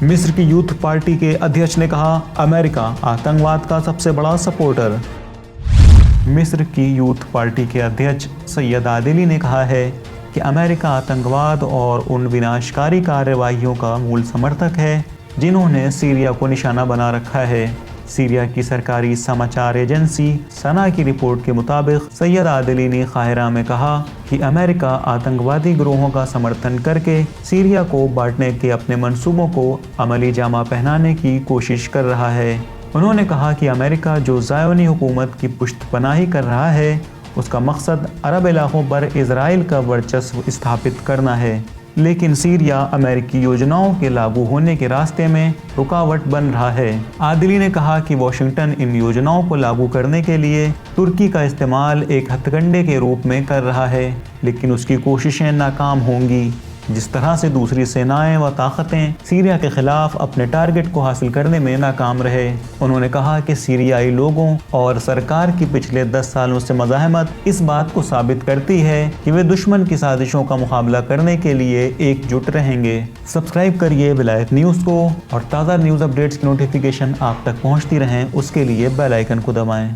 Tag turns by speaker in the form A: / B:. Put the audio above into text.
A: मिस्र की youth party के अध्यक्ष ने कहा, अमेरिका आतंकवाद का सबसे बड़ा सपोर्टर। मिस्र की यूथ पार्टी के अध्यक्ष सैयद आदिली ने कहा है कि अमेरिका आतंकवाद और उन विनाशकारी कार्यवाहियों का मूल समर्थक है जिन्होंने सीरिया को निशाना बना रखा है। सीरिया की सरकारी समाचार एजेंसी सना की रिपोर्ट के मुताबिक सैयद आदिली ने काहिरा में कहा कि अमेरिका आतंकवादी गिरोहों का समर्थन करके सीरिया को बांटने के अपने मंसूबों को अमली जामा पहनाने की कोशिश कर रहा है। उन्होंने कहा कि अमेरिका जो ज़ायोनी हुकूमत की पुश्तपनाही कर रहा है, उसका मकसद अरब इलाकों पर इजराइल का वर्चस्व स्थापित करना है, लेकिन सीरिया अमेरिकी योजनाओं के लागू होने के रास्ते में रुकावट बन रहा है। आदिली ने कहा कि वाशिंगटन इन योजनाओं को लागू करने के लिए तुर्की का इस्तेमाल एक हथकंडे के रूप में कर रहा है, लेकिन उसकी कोशिशें नाकाम होंगी। जिस तरह से दूसरी सेनाएं व ताकतें सीरिया के खिलाफ अपने टारगेट को हासिल करने में नाकाम रहे। उन्होंने कहा कि सीरियाई लोगों और सरकार की पिछले 10 सालों से मज़ाहमत इस बात को साबित करती है कि वे दुश्मन की साजिशों का मुकाबला करने के लिए एकजुट रहेंगे। सब्सक्राइब करिए विलायत न्यूज़ को और ताज़ा न्यूज़ अपडेट्स की नोटिफिकेशन आप तक पहुँचती रहें, उसके लिए बेल आइकन को दबाएँ।